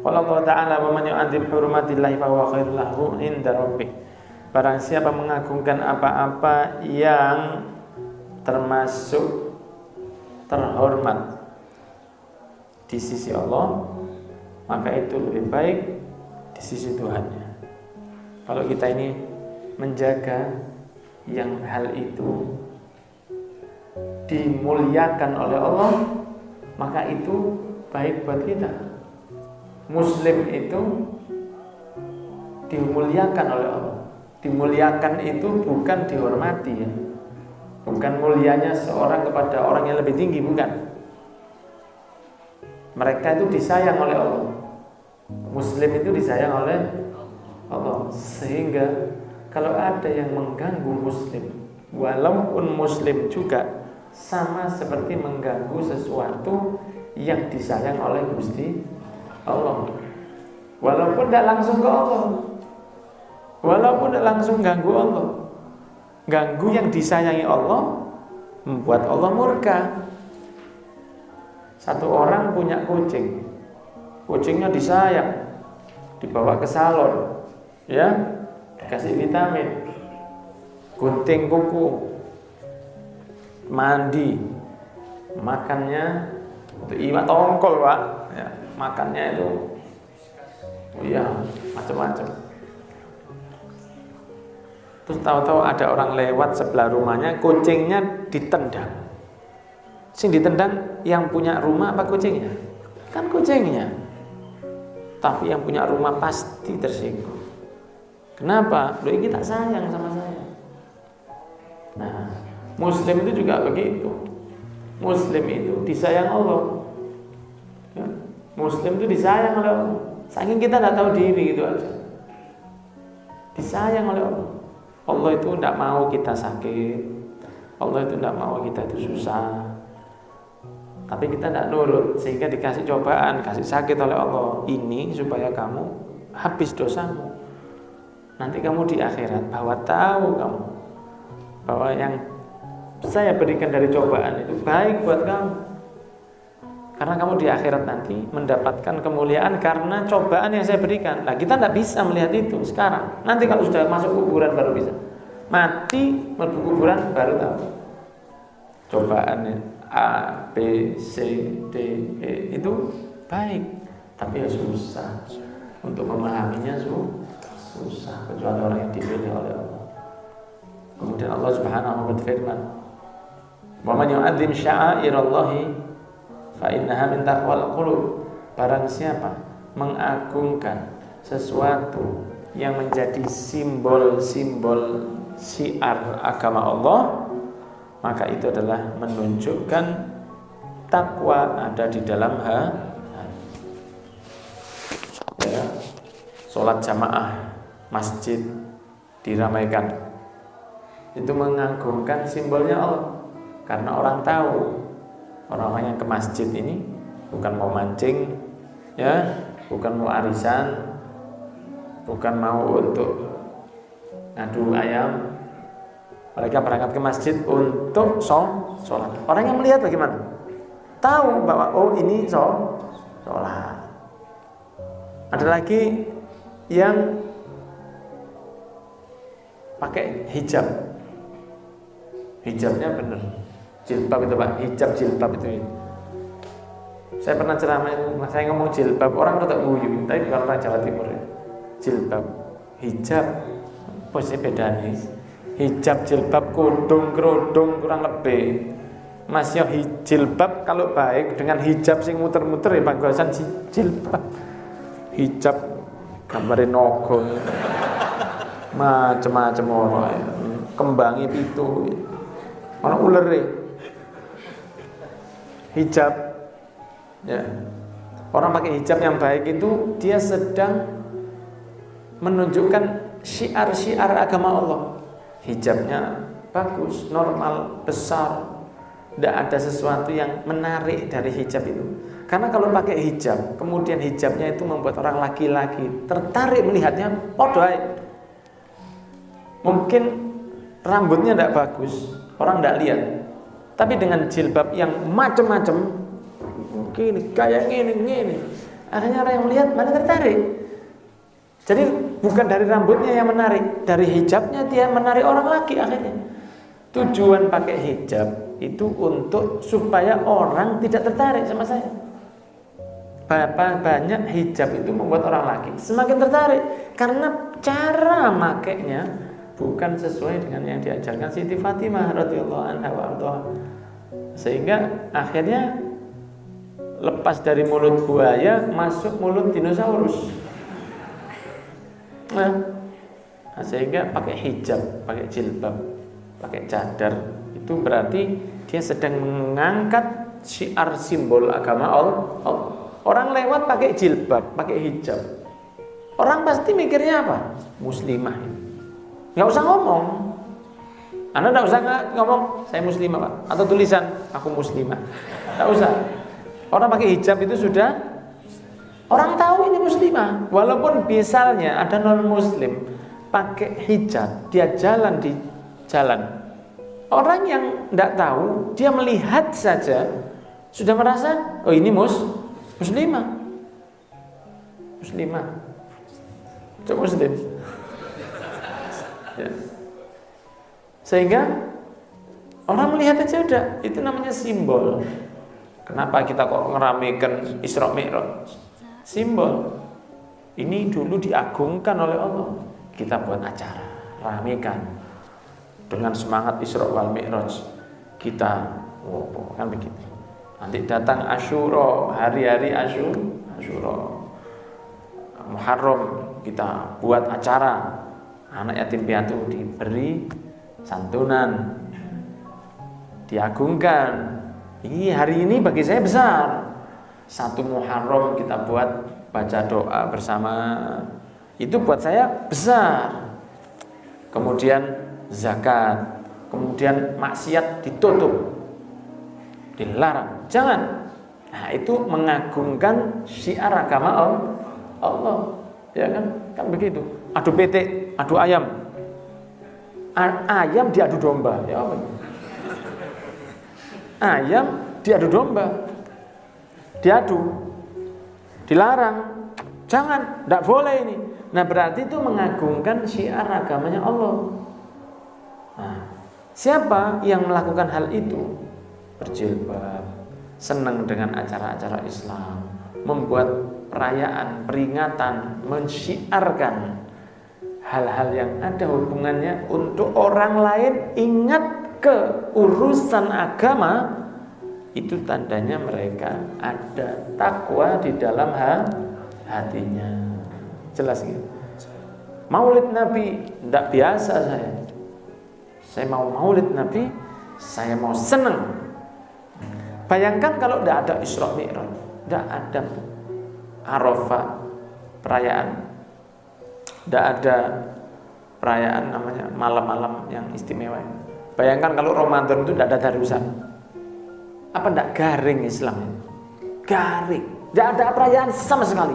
Qala Allah Ta'ala wa man yu'adzim hurumatillahi fa huwa khairul lahu inda rabbih. Barang siapa mengagungkan apa-apa yang termasuk terhormat di sisi Allah, maka itu lebih baik di sisi Tuhannya. Kalau kita ini menjaga yang hal itu dimuliakan oleh Allah, maka itu baik buat kita. Muslim itu dimuliakan oleh Allah. Dimuliakan itu bukan dihormati ya. Bukan mulianya seorang kepada orang yang lebih tinggi, bukan. Mereka itu disayang oleh Allah. Muslim itu disayang oleh Allah. Sehingga kalau ada yang mengganggu Muslim, walaupun Muslim juga sama seperti mengganggu sesuatu yang disayang oleh Gusti Allah. Walaupun tidak langsung ke Allah, walaupun tidak langsung ganggu Allah, ganggu yang disayangi Allah membuat Allah murka. Satu orang punya kucing, kucingnya disayang, dibawa ke salon, ya, dikasih vitamin, gunting kuku, mandi, makannya itu iwak tongkol pak, ya, makannya itu, oh iya, macam-macam. Terus tahu-tahu ada orang lewat sebelah rumahnya, kucingnya ditendang. Sing ditendang yang punya rumah apa kucingnya? Kan kucingnya. Tapi yang punya rumah pasti tersinggung. Kenapa? Loh, kita sayang sama saya. Nah, Muslim itu juga begitu. Muslim itu disayang Allah. Ya, Muslim itu disayang oleh Allah. Saking kita tidak tahu diri gitu aja. Disayang oleh Allah. Allah itu tidak mau kita sakit. Allah itu tidak mau kita itu susah. Tapi kita tidak nurut, sehingga dikasih cobaan, kasih sakit oleh Allah. Ini supaya kamu habis dosamu. Nanti kamu di akhirat bahwa tahu kamu bahwa yang saya berikan dari cobaan itu baik buat kamu. Karena kamu di akhirat nanti mendapatkan kemuliaan karena cobaan yang saya berikan. Nah, kita tidak bisa melihat itu sekarang. Nanti kalau sudah masuk kuburan baru bisa. Mati, masuk kuburan baru tahu. Cobaannya A, B, C, D, E itu baik, tapi ya susah. Untuk memahaminya susah, kecuali orang yang dipilih oleh Allah. Kemudian Allah Subhanahu wa ta'ala berfirman, "Wa man yu'adzim sya'airallahi fa innaha min taqwal qulub." Barang siapa mengagungkan sesuatu yang menjadi simbol-simbol syiar agama Allah, maka itu adalah menunjukkan takwa ada di dalam hati. Ya, sholat jamaah masjid diramaikan, itu mengagungkan simbolnya Allah. Karena orang tahu orang-orang yang ke masjid ini bukan mau mancing, ya, bukan mau arisan, bukan mau untuk ngadu ayam. Mereka berangkat ke masjid untuk sholat. Orang yang melihat bagaimana? Tahu bahwa oh ini sholat. Ada lagi yang pakai hijab. Hijabnya benar. Jilbab itu Pak, hijab jilbab itu. Saya pernah ceramah itu, saya ngomong jilbab, orang tuh tak nguyu, tapi bukan orang Jawa Timur ya. Jilbab, hijab, posisi beda nih. Hijab, jilbab, kerudung kurang lebih. Mas yo jilbab kalau baik dengan hijab sing muter-muter ya bagusan jilbab. Hijab gambarin nogo. Macam-macam orang. Kembangi pitu. Ono ulere. Hijab. Ya. Orang pakai hijab yang baik itu dia sedang menunjukkan syiar-syiar agama Allah. Hijabnya bagus, normal, besar. Tidak ada sesuatu yang menarik dari hijab itu. Karena kalau pakai hijab, kemudian hijabnya itu membuat orang laki-laki tertarik melihatnya, podai. Mungkin rambutnya tidak bagus, orang tidak lihat. Tapi dengan jilbab yang macam-macam, gini, kayak gini. Akhirnya orang yang melihat malah tertarik. Jadi bukan dari rambutnya yang menarik, dari hijabnya dia menarik orang lagi akhirnya. Tujuan pakai hijab itu untuk supaya orang tidak tertarik sama saya. Banyak hijab itu membuat orang laki semakin tertarik karena cara makainya bukan sesuai dengan yang diajarkan Siti Fatimah radhiyallahu anha wa ardhaha. Sehingga akhirnya lepas dari mulut buaya masuk mulut dinosaurus. Nah, sehingga pakai hijab, pakai jilbab, pakai cadar itu berarti dia sedang mengangkat syiar simbol agama Allah. Orang lewat pakai jilbab, pakai hijab, orang pasti mikirnya apa? Muslimah. Nggak usah ngomong. Anda nggak usah ngomong saya muslimah Pak, atau tulisan aku muslimah. Nggak usah. Orang pakai hijab itu sudah orang tahu ini muslimah. Walaupun misalnya ada non muslim pakai hijab, dia jalan di jalan, orang yang nggak tahu dia melihat saja sudah merasa oh ini muslimah. Cuma muslim. Ya. Sehingga orang melihat aja udah itu namanya simbol. Kenapa kita kok ngeramekan Isra Mi'raj? Simbol. Ini dulu diagungkan oleh Allah. Kita buat acara, ramekan dengan semangat Isra wal Mi'raj. Kita kan begitu. Nanti datang Asyura, hari-hari Asyura. Muharram kita buat acara. Anak yatim piatu diberi santunan, diagungkan. Ini hari ini bagi saya besar. 1 Muharram kita buat baca doa bersama. Itu buat saya besar. Kemudian zakat, kemudian maksiat ditutup, dilarang. Jangan. Nah, itu mengagungkan syiar agama Allah. Ya kan? Kan begitu. Adu petik, adu ayam. Ayam diadu domba. Ya apa? Ayam diadu domba, diadu, dilarang, jangan, tidak boleh ini. Nah berarti itu mengagungkan syiar agamanya Allah. Nah, siapa yang melakukan hal itu? Berjilbab, senang dengan acara-acara Islam, membuat perayaan, peringatan, mensyiarkan hal-hal yang ada hubungannya untuk orang lain ingat ke urusan agama, itu tandanya mereka ada takwa di dalam hatinya. Jelas gitu. Maulid Nabi tidak biasa saya mau maulid Nabi, saya mau senang. Bayangkan kalau tidak ada Isra Mi'raj, tidak ada Arafah perayaan, tidak ada perayaan namanya malam-malam yang istimewa. Bayangkan kalau Ramadan itu tidak ada darusan. Apa tidak garing Islam? Garing. Tidak ada perayaan sama sekali.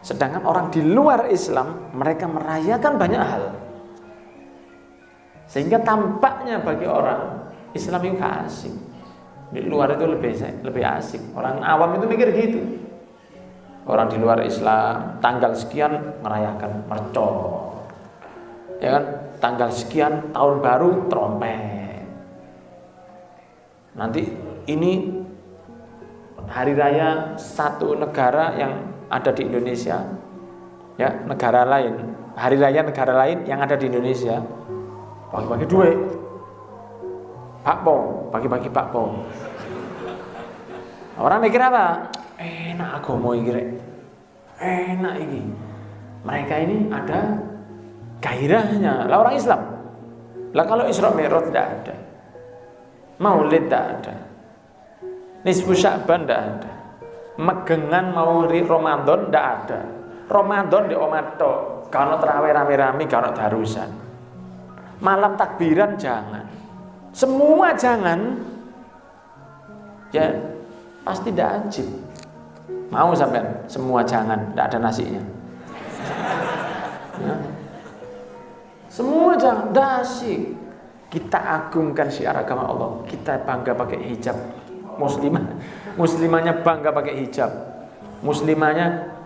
Sedangkan orang di luar Islam, mereka merayakan banyak hal. Sehingga tampaknya bagi orang Islam itu asik. Di luar itu lebih asik. Orang awam itu mikir gitu. Orang di luar Islam, tanggal sekian merayakan mercon. Ya kan? Tanggal sekian tahun baru trompet. Nanti ini hari raya satu negara yang ada di Indonesia, ya negara lain, hari raya negara lain yang ada di Indonesia, bagi-bagi duit, bakpo, bagi-bagi bakpo. Orang mikir apa? Enak agama iki rek. Enak ini. Mereka ini ada gairahnya. Lah orang Islam. Lah kalau Isra Mi'raj tidak ada. Maulid tidak ada. Nisfu Sya'ban tidak ada. Megengan Maulid Ramadan tidak ada. Ramadan di omah tok. Kalau terawih rame-rame, kalau darusan. Malam takbiran jangan. Semua jangan. Ya pasti tidak ajib. Mau sampai semua jangan, tidak ada nasinya. Ya. Semua jangan, dasi. Kita agungkan syiar agama Allah. Kita bangga pakai hijab. Muslimahnya bangga pakai hijab. muslimahnya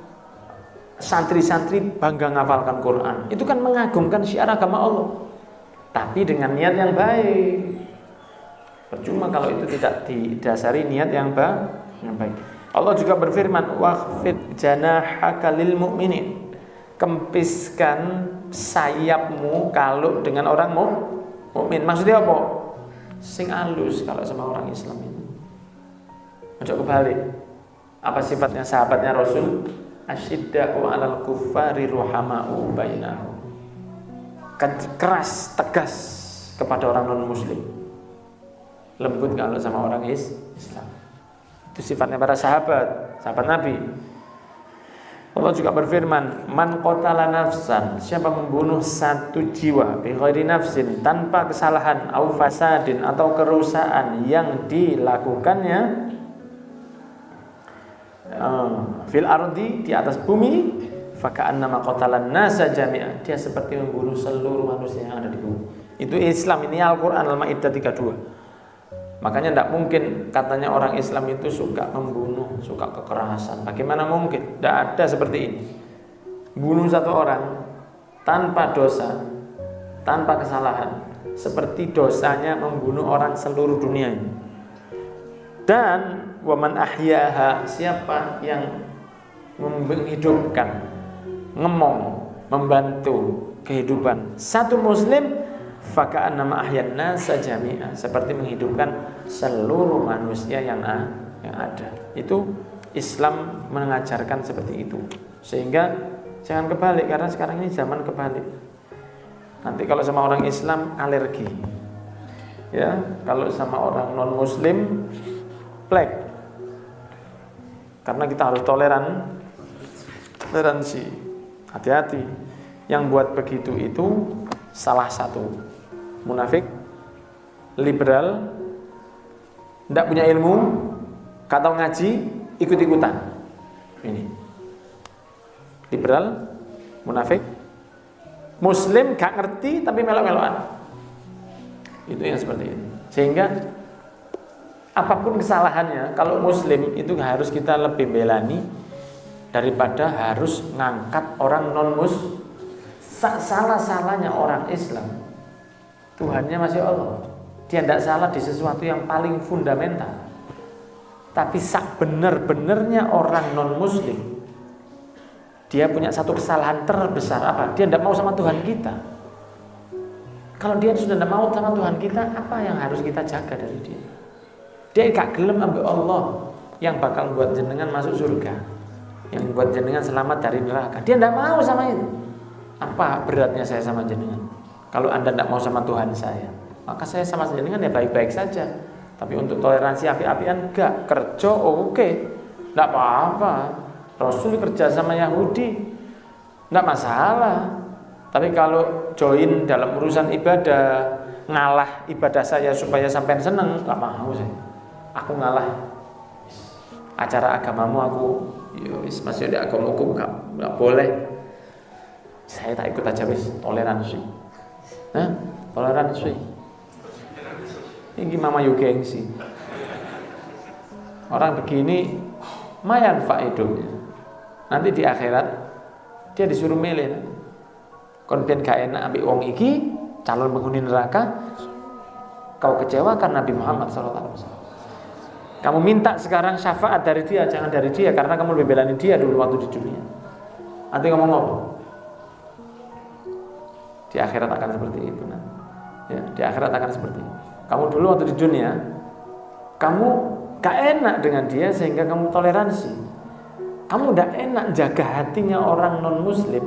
santri-santri bangga ngafalkan Quran. Itu kan mengagungkan syiar agama Allah. Tapi dengan niat yang baik. Percuma kalau itu tidak didasari niat yang baik. Allah juga berfirman, "Wakhfid janahaka lil mu'minin." Kempiskan sayapmu kalau dengan orang mukmin. Maksudnya apa? Sing alus kalau sama orang Islam itu. Ojo kebalik. Apa sifatnya sahabatnya Rasul? Asyidda'u 'alal kuffari ruhama'u bainahum. Keras, tegas kepada orang non-muslim. Lembut kalau sama orang Islam. Itu sifatnya para sahabat Nabi. Allah juga berfirman, "Man qatala nafsan," siapa membunuh satu jiwa bi ghairi nafsin, tanpa kesalahan, au fasadin, atau kerusakan yang dilakukannya fil ardi, di atas bumi, faka'annama qatalan nasa jami'an, dia seperti membunuh seluruh manusia yang ada di bumi. Itu Islam, ini Al-Qur'an Al-Maidah 32. Makanya tidak mungkin katanya orang Islam itu suka membunuh, suka kekerasan. Bagaimana mungkin? Tidak ada seperti ini. Bunuh satu orang tanpa dosa, tanpa kesalahan, seperti dosanya membunuh orang seluruh dunia ini. Dan waman ahyaha, siapa yang menghidupkan, membantu kehidupan satu muslim, faka'annama ahyan nasa jami'a, seperti menghidupkan seluruh manusia yang ada. Itu Islam mengajarkan seperti itu. Sehingga jangan kebalik, karena sekarang ini zaman kebalik. Nanti kalau sama orang Islam alergi, ya, kalau sama orang non muslim plek. Karena kita harus toleransi. Hati-hati. Yang buat begitu itu salah satu munafik, liberal, tidak punya ilmu, kata ngaji, ikut-ikutan. Ini liberal, munafik, muslim gak ngerti tapi melok-melokan. Itu yang seperti ini. Sehingga apapun kesalahannya, kalau muslim itu harus kita lebih belani daripada harus ngangkat orang non-muslim. Salah-salahnya orang Islam, Tuhannya masih Allah. Dia tidak salah di sesuatu yang paling fundamental. Tapi sak benar-benarnya orang non-muslim, dia punya satu kesalahan terbesar apa? Dia tidak mau sama Tuhan kita. Kalau dia sudah tidak mau sama Tuhan kita, apa yang harus kita jaga dari dia? Dia gak gelem ambil Allah yang bakal buat jenengan masuk surga, yang buat jenengan selamat dari neraka. Dia tidak mau sama itu. Apa beratnya saya sama jenengan? Kalau Anda tidak mau sama Tuhan saya, maka saya sama jenengan ya baik-baik saja. Tapi untuk toleransi api-apian enggak. Kerja oke, tidak apa-apa. Rasul kerja sama Yahudi, tidak masalah. Tapi kalau join dalam urusan ibadah, ngalah ibadah saya supaya sampai seneng, nggak mau saya. Aku ngalah acara agamamu, aku masih ada agamaku, nggak boleh. Saya tak ikut aja, wis, toleransi. Toleransi. Ini mama yo gengsi. Orang begini manfaat hidupnya. Nanti di akhirat dia disuruh milih. Kon ben gak enak ambek wong iki, calon penghuni neraka. Kau kecewakan Nabi Muhammad SAW. Kamu minta sekarang syafaat dari dia, jangan dari dia, karena kamu lebih belani dia dulu waktu di dunia. Nanti ngomong apa? Di akhirat akan seperti itu. Ya, di akhirat akan seperti itu. Kamu dulu waktu di dunia, kamu gak enak dengan dia sehingga kamu toleransi. Kamu udah enak jaga hatinya orang non-muslim,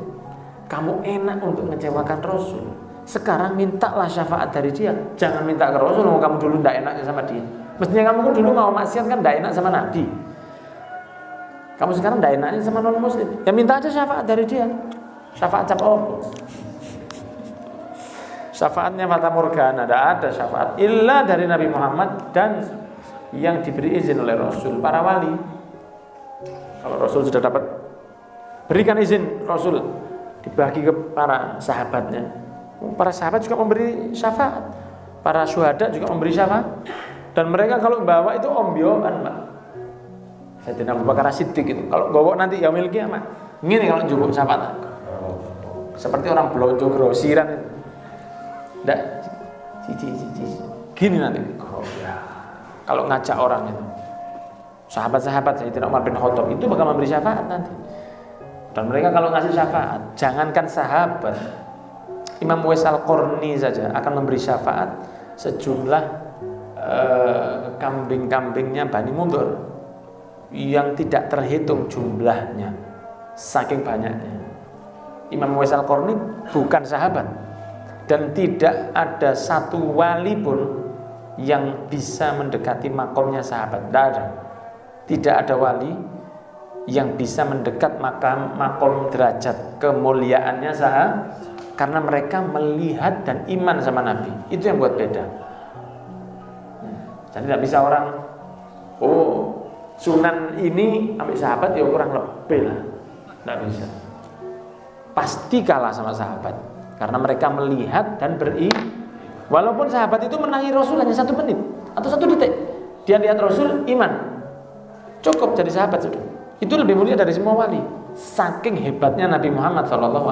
kamu enak untuk mengecewakan Rasul. Sekarang mintalah syafaat dari dia. Jangan minta ke Rasul, kamu dulu gak enaknya sama dia. Mestinya kamu dulu mau maksiat kan gak enak sama Nabi. Kamu sekarang gak enaknya sama non-muslim, ya minta aja syafaat dari dia. Syafaat cap apa? Syafaatnya fata morgana, tidak ada syafaat illa dari Nabi Muhammad dan yang diberi izin oleh Rasul, para wali. Kalau Rasul sudah dapat berikan izin, Rasul dibagi ke para sahabatnya. Para sahabat juga memberi syafaat, para syuhada juga memberi syafaat. Dan mereka kalau membawa itu ombyoan, Pak. Sayyidina Abu Bakar As-Siddiq itu kalau gowok nanti yaumil kiamat ngene kalau njupuk syafaat seperti orang belonjo grosiran itu ndak cici gini nanti kalau ngajak orang itu sahabat-sahabat Sayyidina Umar bin Khattab itu bakal memberi syafaat nanti dan mereka kalau ngasih syafaat jangankan sahabat Imam Uwais Al-Qarni saja akan memberi syafaat sejumlah kambing-kambingnya Bani Mudhar yang tidak terhitung jumlahnya saking banyaknya. Imam Uwais Al-Qarni bukan sahabat dan tidak ada satu wali pun yang bisa mendekati makomnya sahabat. Tidak ada wali yang bisa mendekat makom derajat kemuliaannya sahabat karena mereka melihat dan iman sama Nabi. Itu yang buat beda. Jadi tidak bisa orang sunan ini ambil sahabat ya kurang lebih lah. Tidak bisa. Pasti kalah sama sahabat karena mereka melihat dan walaupun sahabat itu menangi Rasul hanya 1 menit atau 1 detik, dia lihat Rasul iman, cukup jadi sahabat sudah. Itu lebih mulia dari semua wali. Saking hebatnya Nabi Muhammad SAW.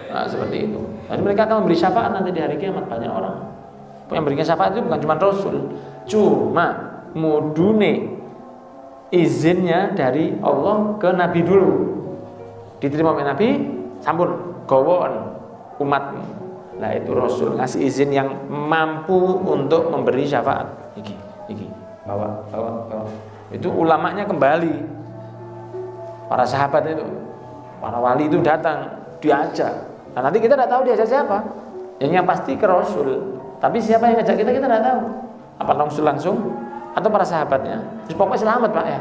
Nah, seperti itu. Jadi mereka akan memberi syafaat nanti di hari kiamat banyak orang. Yang berikan syafaat itu bukan cuma Rasul, cuma mudune izinnya dari Allah ke Nabi dulu. Diterima oleh Nabi, sampun gowon umatmu. Nah itu Rasul ngasih izin yang mampu untuk memberi syafaat. Iki, bawa. Itu ulamanya kembali. Para sahabat itu, para wali itu datang, diajak. Nah nanti kita tidak tahu diajak siapa. Yang pasti ke Rasul. Tapi siapa yang ngajak kita tidak tahu. Apa Rasul langsung atau para sahabatnya? Terus pokoknya selamat Pak ya.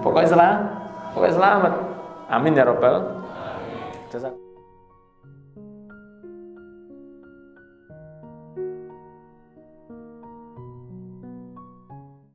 Pokoknya selamat. Amin ya Rabbal.